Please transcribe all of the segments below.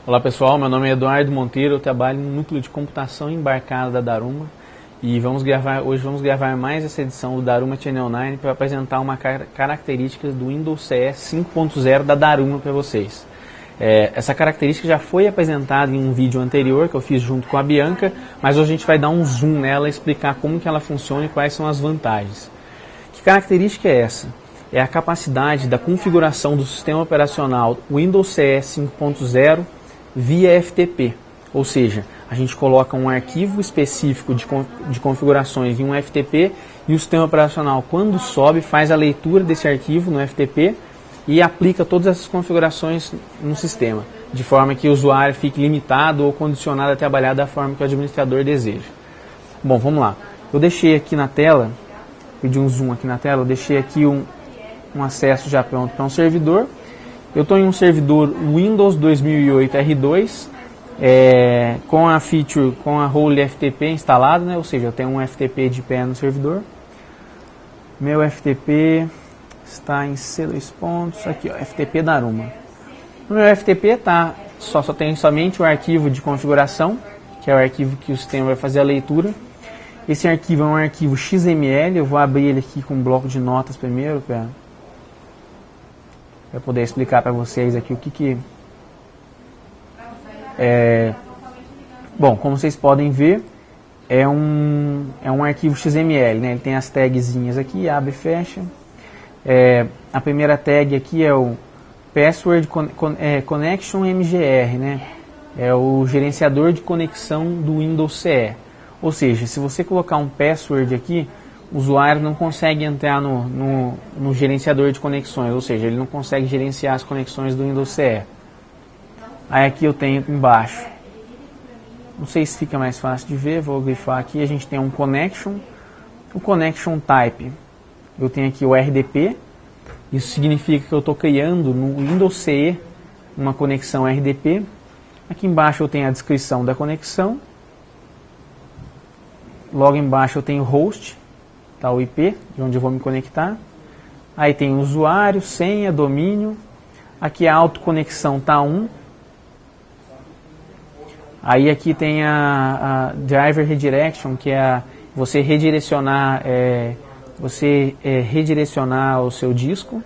Olá pessoal, meu nome é Eduardo Monteiro, eu trabalho no núcleo de computação embarcada da Daruma e hoje vamos gravar mais essa edição do Daruma Channel 9 para apresentar uma característica do Windows CE 5.0 da Daruma para vocês. Essa característica já foi apresentada em um vídeo anterior que eu fiz junto com a Bianca, mas hoje a gente vai dar um zoom nela e explicar como que ela funciona e quais são as vantagens. Que característica é essa? É a capacidade da configuração do sistema operacional Windows CE 5.0 via FTP, ou seja, a gente coloca um arquivo específico de configurações em um FTP e o sistema operacional, quando sobe, faz a leitura desse arquivo no FTP e aplica todas essas configurações no sistema, de forma que o usuário fique limitado ou condicionado a trabalhar da forma que o administrador deseja. Bom, vamos lá. Eu deixei aqui na tela, pedi um zoom aqui na tela, eu deixei aqui um acesso já pronto para um servidor. Eu estou em um servidor Windows 2008 R2 com a feature, com a role FTP instalado, né? Ou seja, eu tenho um FTP de pé no servidor. Meu FTP está em C2 pontos, aqui ó, FTP Daruma. No meu FTP só tem somente o arquivo de configuração, que é o arquivo que o sistema vai fazer a leitura. Esse arquivo é um arquivo XML, eu vou abrir ele aqui com um bloco de notas primeiro, para poder explicar para vocês aqui o que é. Bom, como vocês podem ver, é um arquivo XML, né? Ele tem as tagzinhas aqui, abre e fecha. A primeira tag aqui é o Password Connection MGR, né? É o gerenciador de conexão do Windows CE. Ou seja, se você colocar um password aqui, o usuário não consegue entrar no gerenciador de conexões, ou seja, ele não consegue gerenciar as conexões do Windows CE. Aí aqui eu tenho embaixo, não sei se fica mais fácil de ver, vou grifar aqui, a gente tem um connection, o connection type, eu tenho aqui o RDP, isso significa que eu estou criando no Windows CE uma conexão RDP, aqui embaixo eu tenho a descrição da conexão, logo embaixo eu tenho host, tá, o IP, de onde eu vou me conectar. Aí tem usuário, senha, domínio. Aqui a autoconexão tá 1. Aí aqui tem a driver redirection, que é você redirecionar, redirecionar o seu disco.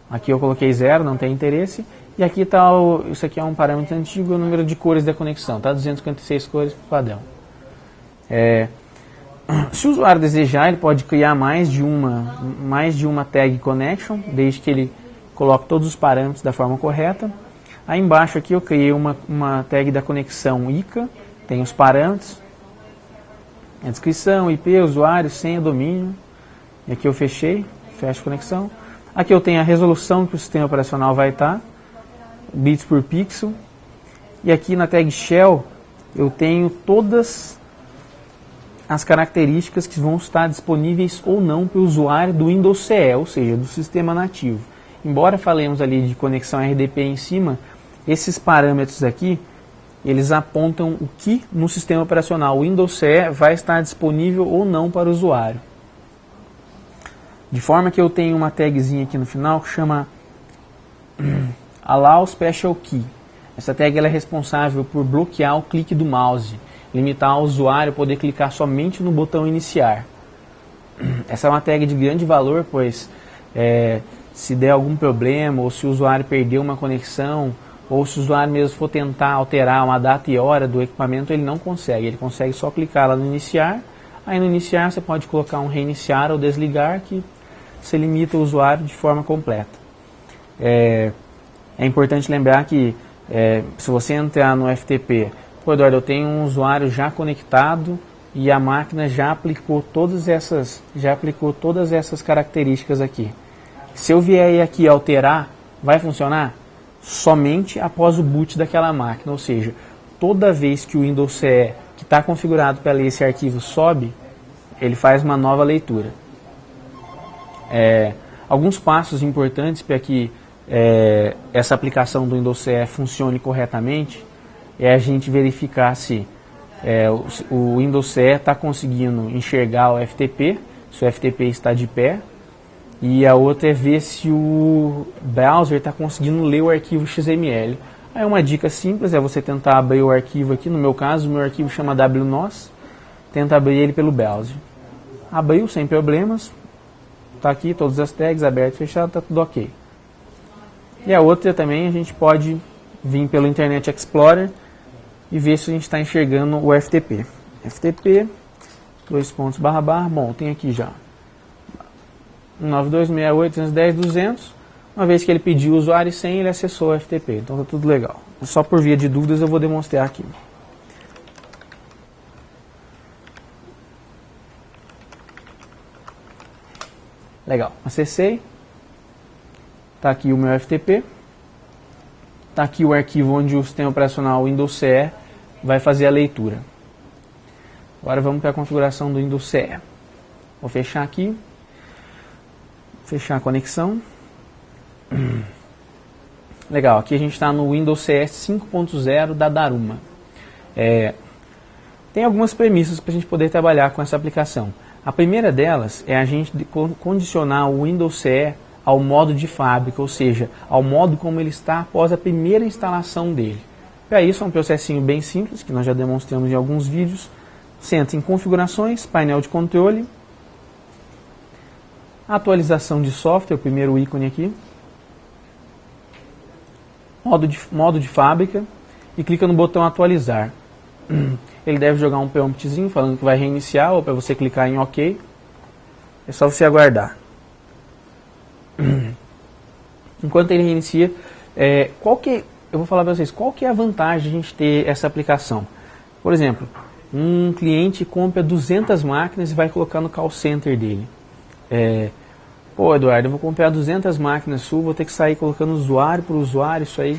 Aqui eu coloquei 0, não tem interesse. E aqui está isso aqui é um parâmetro antigo, o número de cores da conexão, tá? 256 cores por padrão. Se o usuário desejar, ele pode criar mais de uma tag connection, desde que ele coloque todos os parâmetros da forma correta. Aí embaixo aqui eu criei uma tag da conexão ICA, tem os parâmetros, a descrição, IP, usuário, senha, domínio. E aqui eu fecho a conexão. Aqui eu tenho a resolução que o sistema operacional vai estar, bits por pixel. E aqui na tag shell eu tenho todas as características que vão estar disponíveis ou não para o usuário do Windows CE, ou seja, do sistema nativo. Embora falemos ali de conexão RDP em cima, esses parâmetros aqui, eles apontam o que no sistema operacional Windows CE vai estar disponível ou não para o usuário. De forma que eu tenho uma tagzinha aqui no final que chama Allow Special Key. Essa tag ela é responsável por bloquear o clique do mouse, limitar o usuário a poder clicar somente no botão iniciar. Essa é uma tag de grande valor, pois se der algum problema, ou se o usuário perder uma conexão, ou se o usuário mesmo for tentar alterar uma data e hora do equipamento, ele não consegue. Ele consegue só clicar lá no iniciar. Aí no iniciar você pode colocar um reiniciar ou desligar, que você limita o usuário de forma completa. É importante lembrar que se você entrar no FTP, pô, Eduardo, eu tenho um usuário já conectado e a máquina já aplicou todas essas características aqui. Se eu vier aqui alterar, vai funcionar? Somente após o boot daquela máquina, ou seja, toda vez que o Windows CE, que está configurado para ler esse arquivo, sobe, ele faz uma nova leitura. Alguns passos importantes para que essa aplicação do Windows CE funcione corretamente é a gente verificar se o Windows CE está conseguindo enxergar o FTP, se o FTP está de pé, e a outra é ver se o browser está conseguindo ler o arquivo XML. Aí uma dica simples é você tentar abrir o arquivo aqui, no meu caso, o meu arquivo chama wnos, tenta abrir ele pelo browser. Abriu sem problemas, tá aqui todas as tags abertas e fechadas, tá tudo ok. E a outra também a gente pode vir pelo Internet Explorer e ver se a gente está enxergando o FTP. FTP, bom, tem aqui já 192.168.210.200. Uma vez que ele pediu o usuário e senha, ele acessou o FTP, então tá tudo legal. Só por via de dúvidas eu vou demonstrar aqui. Legal, acessei. Está aqui o meu FTP. Está aqui o arquivo onde o sistema operacional Windows CE vai fazer a leitura. Agora vamos para a configuração do Windows CE. Vou fechar aqui. Fechar a conexão. Legal, aqui a gente está no Windows CE 5.0 da Daruma. Tem algumas premissas para a gente poder trabalhar com essa aplicação. A primeira delas é a gente condicionar o Windows CE ao modo de fábrica, ou seja, ao modo como ele está após a primeira instalação dele. Para isso é um processinho bem simples, que nós já demonstramos em alguns vídeos. Você entra em configurações, painel de controle, atualização de software, o primeiro ícone aqui, modo de fábrica, e clica no botão atualizar. Ele deve jogar um promptzinho falando que vai reiniciar, ou para você clicar em OK. É só você aguardar. Enquanto ele reinicia, eu vou falar para vocês, qual que é a vantagem de a gente ter essa aplicação? Por exemplo, um cliente compra 200 máquinas e vai colocar no call center dele. Pô, Eduardo, eu vou comprar 200 máquinas suas, vou ter que sair colocando usuário por usuário, isso aí,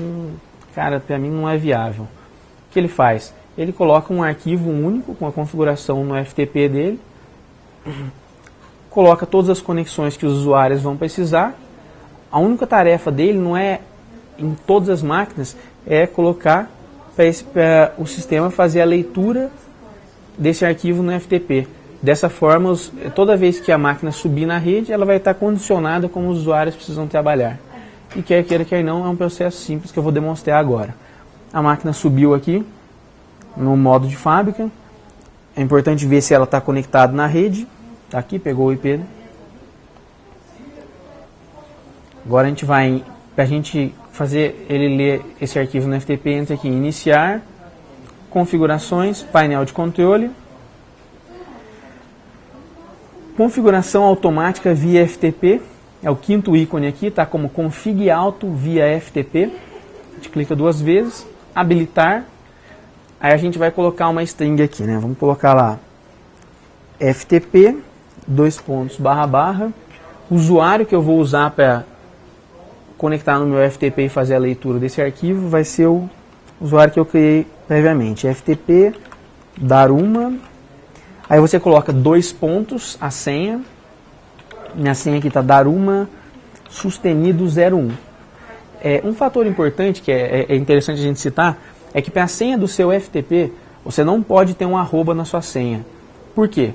cara, para mim não é viável. O que ele faz? Ele coloca um arquivo único com a configuração no FTP dele, coloca todas as conexões que os usuários vão precisar. A única tarefa dele não é em todas as máquinas, é colocar para o sistema fazer a leitura desse arquivo no FTP. Dessa forma, toda vez que a máquina subir na rede, ela vai estar condicionada como os usuários precisam trabalhar. E quer queira, quer não, é um processo simples que eu vou demonstrar agora. A máquina subiu aqui no modo de fábrica. É importante ver se ela está conectada na rede. Está aqui, pegou o IP. Agora a gente vai, para a gente fazer ele ler esse arquivo no FTP, entra aqui em iniciar, configurações, painel de controle, configuração automática via FTP, é o quinto ícone aqui, está como config auto via FTP, a gente clica duas vezes, habilitar, aí a gente vai colocar uma string aqui, né? Vamos colocar lá, FTP, // usuário que eu vou usar para conectar no meu FTP e fazer a leitura desse arquivo vai ser o usuário que eu criei previamente, FTP Daruma. Aí você coloca /, a senha. Minha senha aqui está Daruma Sustenido 01. Um fator importante que é interessante a gente citar é que para a senha do seu FTP você não pode ter um arroba na sua senha. Por quê?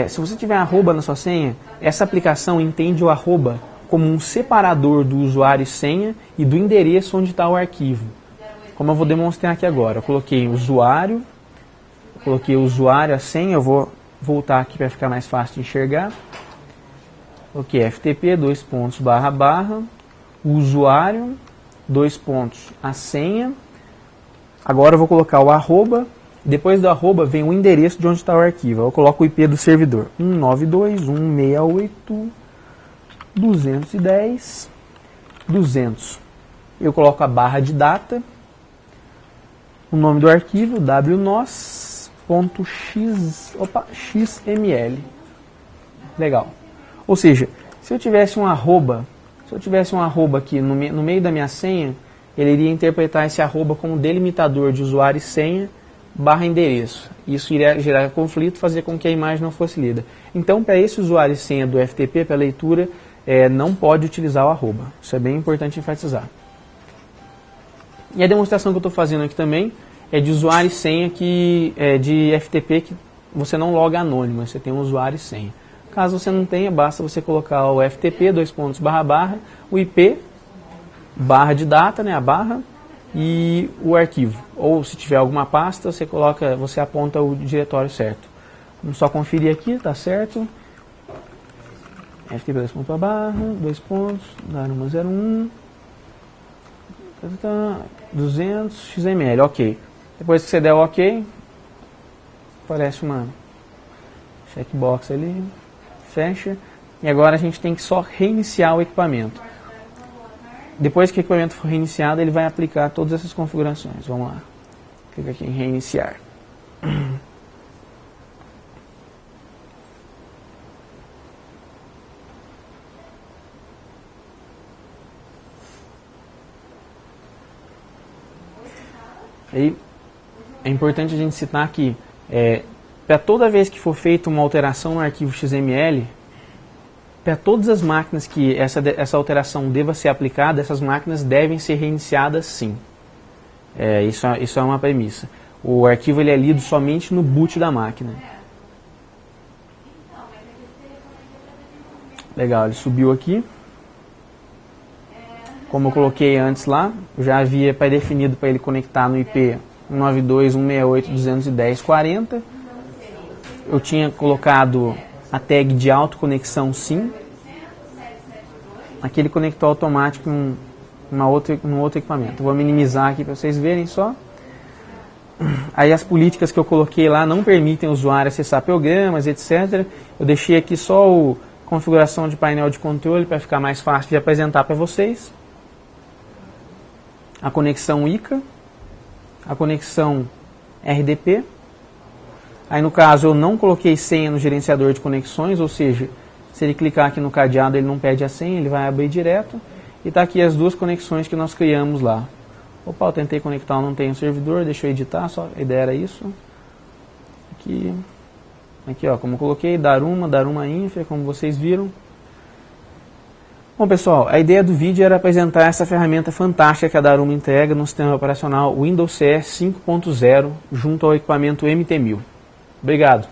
Se você tiver arroba na sua senha, essa aplicação entende o arroba como um separador do usuário e senha e do endereço onde está o arquivo. Como eu vou demonstrar aqui agora, eu coloquei usuário, a senha, eu vou voltar aqui para ficar mais fácil de enxergar. Coloquei FTP, // usuário, a senha. Agora eu vou colocar o arroba, depois do arroba vem o endereço de onde está o arquivo. Eu coloco o IP do servidor, 192.168.210.200. Eu coloco a barra de data, o nome do arquivo, wnos.xml. Legal. Ou seja, se eu tivesse um arroba aqui no meio da minha senha, ele iria interpretar esse arroba como delimitador de usuário e senha / endereço. Isso iria gerar conflito, fazer com que a imagem não fosse lida. Então, para esse usuário e senha do FTP, para leitura, não pode utilizar o arroba. Isso é bem importante enfatizar. E a demonstração que eu estou fazendo aqui também é de usuário e senha de FTP que você não loga anônimo, você tem um usuário e senha. Caso você não tenha, basta você colocar o FTP, // o IP, barra de data, né, a barra, e o arquivo. Ou se tiver alguma pasta, você aponta o diretório certo. Vamos só conferir aqui, tá certo. ftp2.barra, 2 pontos, daruma01, 200 xml, ok. Depois que você der o ok, aparece uma checkbox ali, fecha. E agora a gente tem que só reiniciar o equipamento. Depois que o equipamento for reiniciado, ele vai aplicar todas essas configurações. Vamos lá. Clica aqui em reiniciar. Aí, é importante a gente citar que para toda vez que for feita uma alteração no arquivo XML, para todas as máquinas que essa alteração deva ser aplicada, essas máquinas devem ser reiniciadas sim. Isso é uma premissa. O arquivo ele é lido somente no boot da máquina. Legal, ele subiu aqui. Como eu coloquei antes lá, eu já havia pré-definido para ele conectar no IP 192.168.210.40. Eu tinha colocado a tag de autoconexão sim. Aqui ele conectou automático num outro equipamento. Eu vou minimizar aqui para vocês verem só. Aí as políticas que eu coloquei lá não permitem o usuário acessar programas, etc. Eu deixei aqui só a configuração de painel de controle para ficar mais fácil de apresentar para vocês. A conexão ICA, a conexão RDP. Aí no caso eu não coloquei senha no gerenciador de conexões, ou seja, se ele clicar aqui no cadeado ele não pede a senha, ele vai abrir direto. E está aqui as duas conexões que nós criamos lá. Opa, eu tentei conectar, não tem o servidor, deixa eu editar, só a ideia era isso. Aqui ó, como eu coloquei, Daruma Infra, como vocês viram. Bom pessoal, a ideia do vídeo era apresentar essa ferramenta fantástica que a Daruma entrega no sistema operacional Windows CE 5.0 junto ao equipamento MT1000. Obrigado.